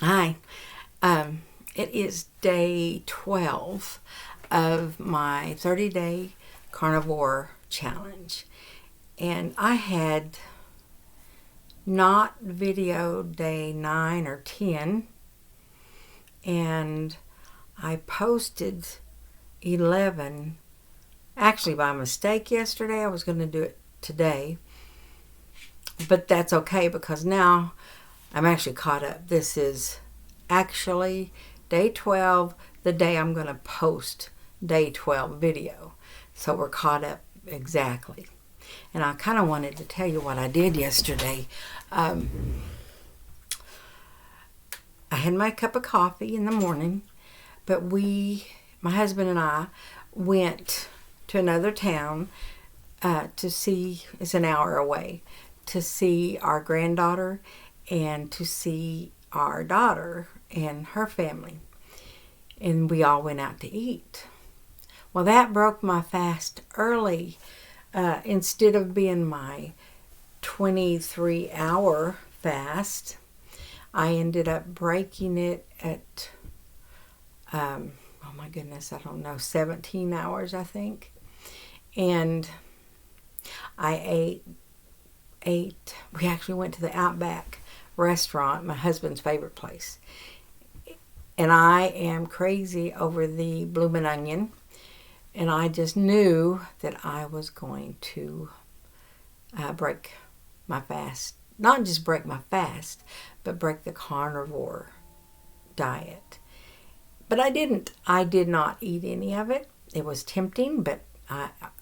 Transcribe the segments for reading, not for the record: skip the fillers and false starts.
Hi. It is day 12 of my 30-day carnivore challenge. And I had not videoed day 9 or 10. And I posted 11 actually by mistake yesterday. I was going to do it today. But that's okay because now I'm actually caught up. This is actually day 12, the day I'm going to post day 12 video. So we're caught up exactly. And I kind of wanted to tell you what I did yesterday. I had my cup of coffee in the morning, but my husband and I, went to another town to see, it's an hour away, to see our granddaughter and to see our daughter and her family. And we all went out to eat. Well, that broke my fast early. Instead of being my 23-hour fast, I ended up breaking it at, oh my goodness, I don't know, 17 hours, I think. And I ate, we actually went to the Outback restaurant, my husband's favorite place. And I am crazy over the bloomin' onion. And I just knew that I was going to break my fast. Not just break my fast, but break the carnivore diet. But I didn't. I did not eat any of it. It was tempting, but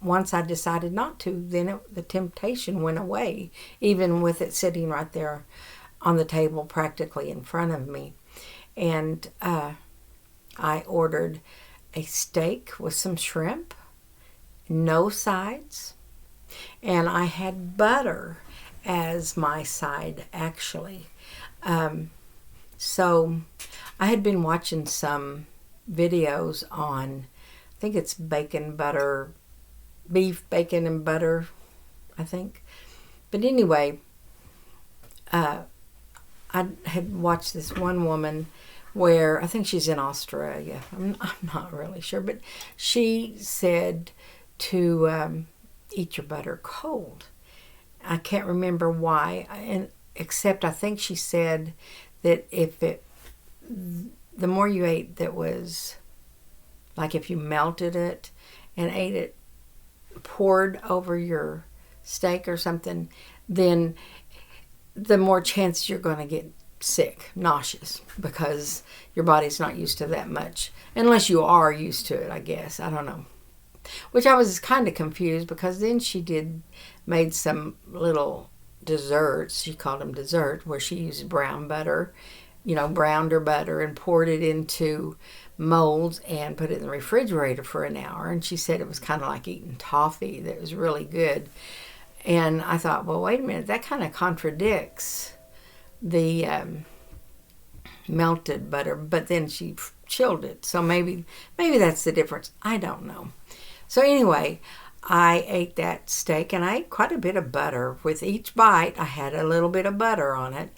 once I decided not to, then the temptation went away, even with it sitting right there on the table practically in front of me. And I ordered a steak with some shrimp, no sides, and I had butter as my side, actually. So I had been watching some videos on, I think it's bacon butter, beef, bacon, and butter, I think. But anyway, I had watched this one woman where, I think she's in Australia. I'm not really sure, but she said to eat your butter cold. I can't remember why, except I think she said that the more you ate that was, like if you melted it and ate it poured over your steak or something, then the more chance you're going to get sick, nauseous, because your body's not used to that much. Unless you are used to it, I guess. I don't know. Which I was kind of confused, because then she made some little desserts. She called them dessert, where she used brown butter, browned her butter and poured it into molds and put it in the refrigerator for an hour. And she said it was kind of like eating toffee. That was really good. And I thought, well, wait a minute, that kind of contradicts the melted butter. But then she chilled it, so maybe that's the difference. I don't know. So anyway, I ate that steak, and I ate quite a bit of butter. With each bite, I had a little bit of butter on it.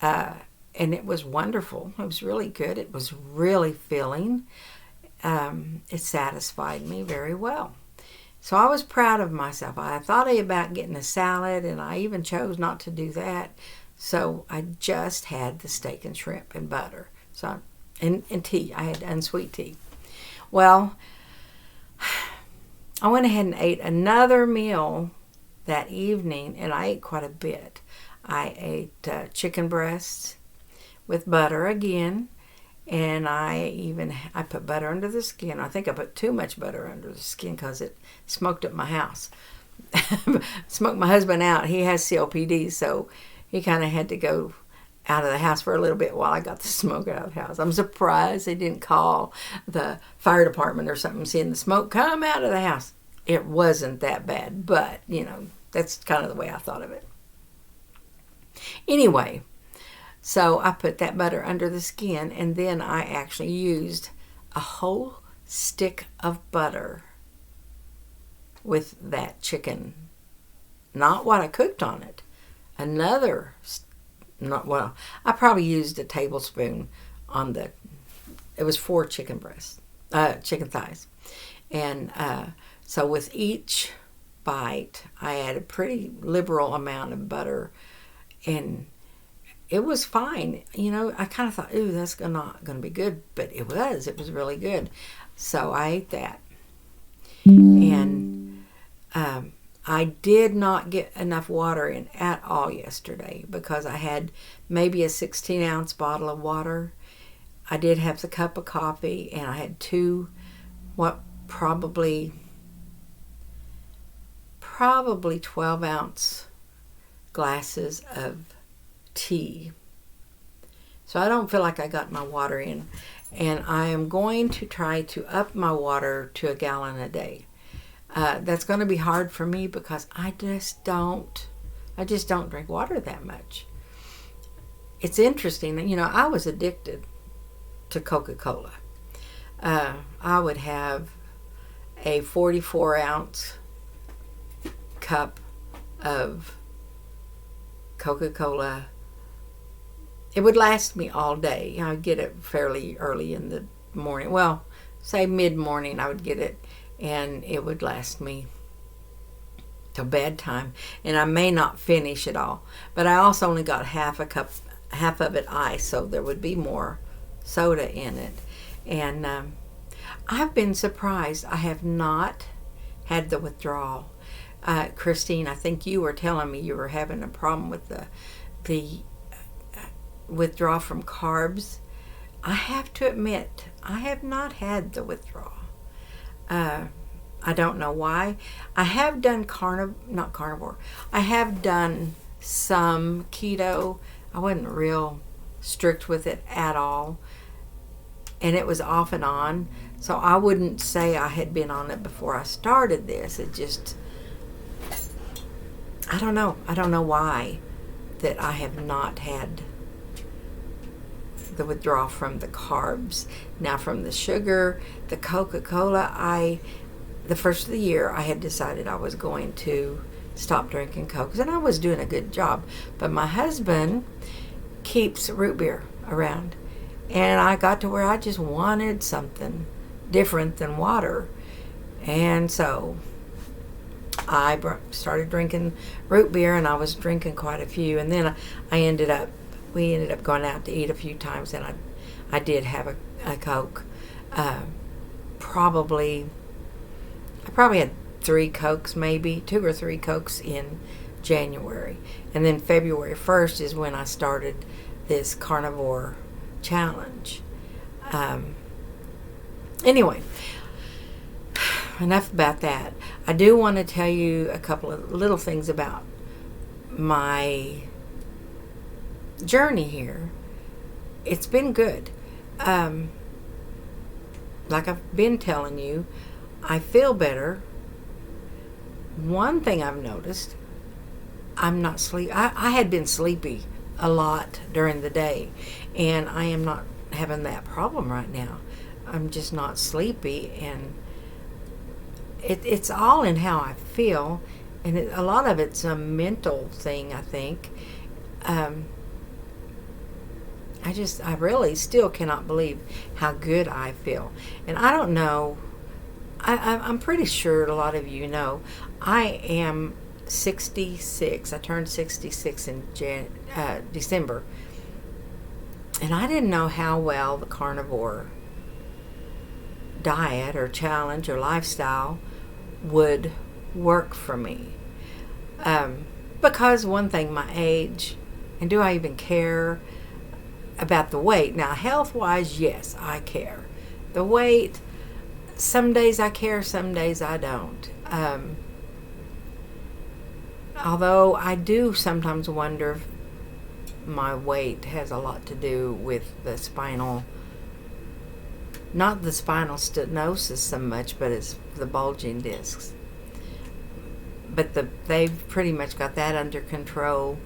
And it was wonderful. It was really good. It was really filling. It satisfied me very well. So I was proud of myself. I thought about getting a salad, and I even chose not to do that. So I just had the steak and shrimp and butter. So and tea. I had unsweet tea. Well, I went ahead and ate another meal that evening, and I ate quite a bit. I ate chicken breasts with butter again, and I put butter under the skin. I think I put too much butter under the skin because it smoked up my house. Smoked my husband out. He has COPD, so he kind of had to go out of the house for a little bit while I got the smoke out of the house. I'm surprised they didn't call the fire department or something, seeing the smoke come out of the house. It wasn't that bad, but, that's kind of the way I thought of it. Anyway, so I put that butter under the skin, and then I actually used a whole stick of butter with that chicken. Not what I cooked on it. Another not well. I probably used a tablespoon on the. It was 4 chicken breasts, chicken thighs, and so with each bite, I had a pretty liberal amount of butter, and it was fine. You know, I kind of thought, ooh, that's not going to be good, but it was. It was really good. So I ate that, and I did not get enough water in at all yesterday because I had maybe a 16-ounce bottle of water. I did have the cup of coffee, and I had 2, probably 12-ounce glasses of tea. So I don't feel like I got my water in, and I am going to try to up my water to a gallon a day. That's going to be hard for me because I just don't drink water that much. It's interesting, you know, I was addicted to Coca-Cola. I would have a 44-ounce cup of Coca-Cola. It would last me all day. You know, I'd get it fairly early in the morning. Well, say mid-morning I would get it, and it would last me till bedtime. And I may not finish it all. But I also only got half of it ice, so there would be more soda in it. And I've been surprised. I have not had the withdrawal. Christine, I think you were telling me you were having a problem with the withdrawal from carbs. I have to admit, I have not had the withdrawal. I don't know why. I have done not carnivore. I have done some keto. I wasn't real strict with it at all, and it was off and on. So I wouldn't say I had been on it before I started this. It just, I don't know. I don't know why that I have not had the withdrawal from the carbs. Now from the sugar, the Coca-Cola, the first of the year I had decided I was going to stop drinking Cokes, and I was doing a good job. But my husband keeps root beer around, and I got to where I just wanted something different than water. And so I started drinking root beer, and I was drinking quite a few. And then we ended up going out to eat a few times, and I did have a Coke. I probably had 3 Cokes, maybe 2 or 3 Cokes in January. And then February 1st is when I started this carnivore challenge. Anyway, enough about that. I do want to tell you a couple of little things about my journey here. It's been good. Like I've been telling you, I feel better. One thing I've noticed, I'm not sleep. I had been sleepy a lot during the day, and I am not having that problem right now. I'm just not sleepy, and it's all in how I feel, and a lot of it's a mental thing, I think. I really still cannot believe how good I feel. And I don't know, I'm pretty sure a lot of you know, I am 66. I turned 66 in December. And I didn't know how well the carnivore diet or challenge or lifestyle would work for me. Because one thing, my age, and do I even care about the weight? Now, health-wise, yes, I care. The weight, some days I care, some days I don't. Although I do sometimes wonder if my weight has a lot to do with the spinal, not the spinal stenosis so much, but it's the bulging discs. But they've pretty much got that under control.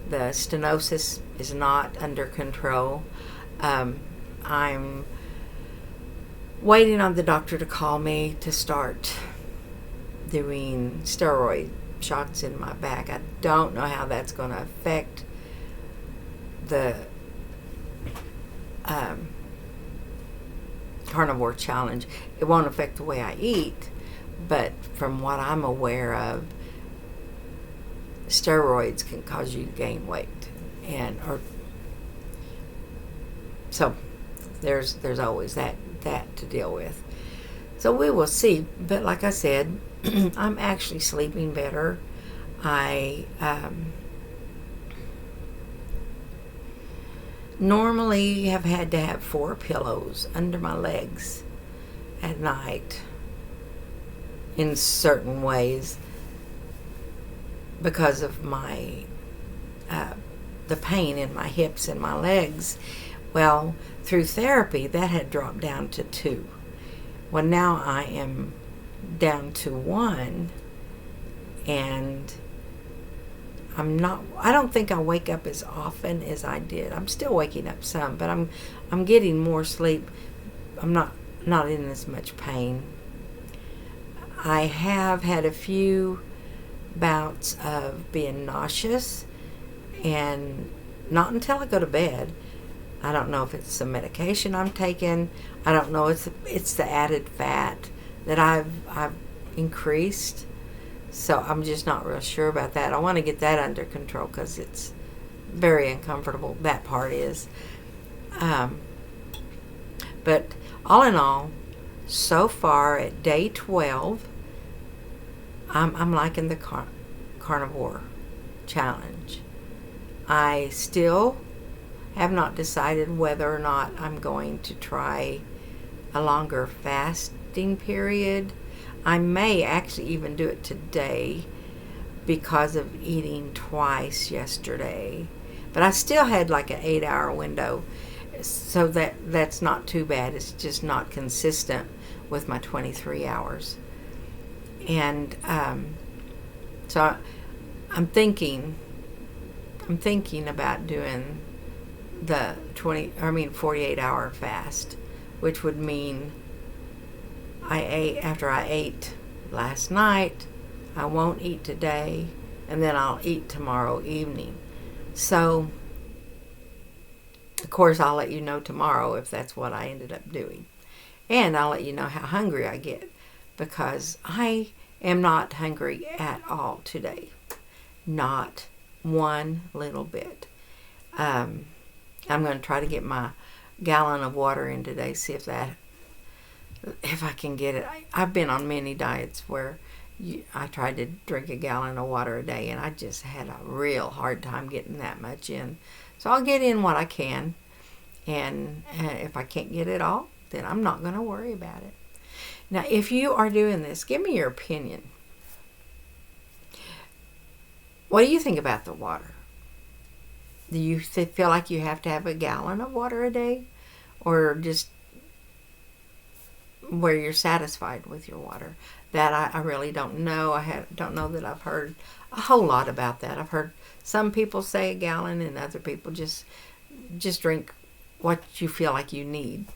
The stenosis is not under control. I'm waiting on the doctor to call me to start doing steroid shots in my back. I don't know how that's going to affect the Carnivore challenge, it won't affect the way I eat, but from what I'm aware of, steroids can cause you to gain weight, or so there's always that to deal with. So we will see. But like I said, I'm actually sleeping better. I normally have had to have 4 pillows under my legs at night in certain ways because of my the pain in my hips and my legs. Well, through therapy, that had dropped down to 2. Well, now I am down to 1, and I don't think I wake up as often as I did. I'm still waking up some, but I'm getting more sleep. I'm not in as much pain. I have had a few bouts of being nauseous, and not until I go to bed. I don't know if it's the medication I'm taking. I don't know. It's the added fat that I've increased. So I'm just not real sure about that. I want to get that under control because it's very uncomfortable. That part is. But all in all, so far at day 12, I'm liking the Carnivore challenge. I still have not decided whether or not I'm going to try a longer fasting period. I may actually even do it today because of eating twice yesterday. But I still had like an 8-hour window, so that's not too bad. It's just not consistent with my 23 hours. And so I'm thinking about doing the 48-hour fast, which would mean after I ate last night, I won't eat today, and then I'll eat tomorrow evening. So, of course, I'll let you know tomorrow if that's what I ended up doing. And I'll let you know how hungry I get, because I am not hungry at all today. Not one little bit. I'm going to try to get my gallon of water in today, see if I can get it. I've been on many diets where I tried to drink a gallon of water a day, and I just had a real hard time getting that much in. So I'll get in what I can, and if I can't get it all, then I'm not going to worry about it. Now, if you are doing this, give me your opinion. What do you think about the water? Do you feel like you have to have a gallon of water a day, or just where you're satisfied with your water? That I really don't know. Don't know that I've heard a whole lot about that. I've heard some people say a gallon, and other people just drink what you feel like you need.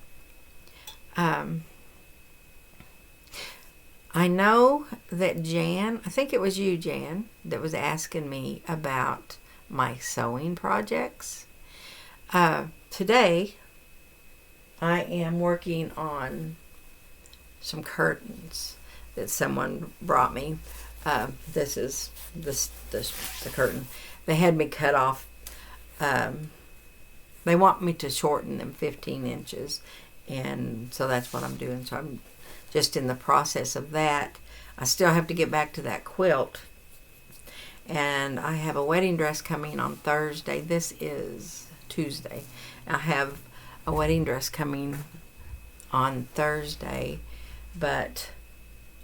I know that Jan, I think it was you, Jan, that was asking me about my sewing projects. Today, I am working on some curtains that someone brought me. This is the curtain. They had me cut off. They want me to shorten them 15 inches, and so that's what I'm doing. So I'm just in the process of that. I still have to get back to that quilt, and I have a wedding dress coming on Thursday. This is Tuesday. I have a wedding dress coming on Thursday, but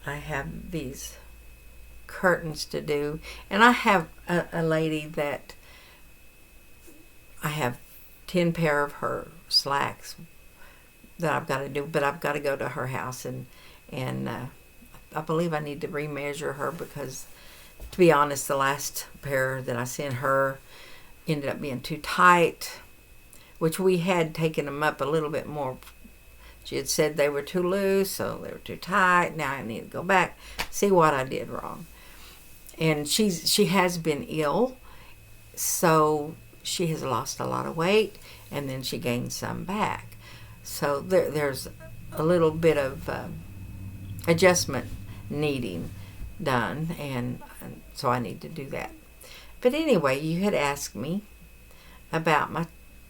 I have these curtains to do, and I have a lady that I have 10 pair of her slacks that I've got to do, but I've got to go to her house, and I believe I need to remeasure her, because to be honest, the last pair that I sent her ended up being too tight, which we had taken them up a little bit more. She had said they were too loose, so they were too tight. Now I need to go back, see what I did wrong. And she has been ill, so she has lost a lot of weight, and then she gained some back. So there's a little bit of adjustment needing done, and so I need to do that. But anyway, you had asked me about my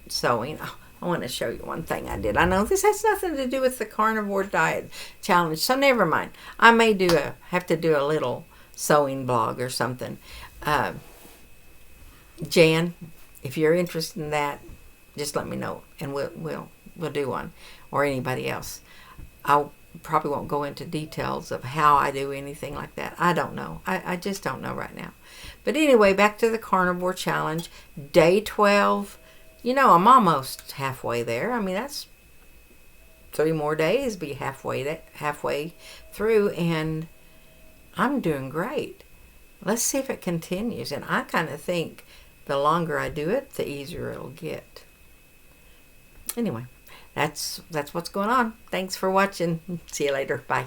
sewing. Oh, I want to show you one thing I did. I know this has nothing to do with the carnivore diet challenge, so never mind. I may have to do a little sewing blog or something. Jan, if you're interested in that, just let me know, and we'll do one, or anybody else. I probably won't go into details of how I do anything like that. I don't know. I just don't know right now. But anyway, back to the carnivore challenge, day 12. You know, I'm almost halfway there. I mean, that's 3 more days, be halfway through, and I'm doing great. Let's see if it continues. And I kind of think the longer I do it, the easier it'll get. Anyway, that's what's going on. Thanks for watching. See you later. Bye.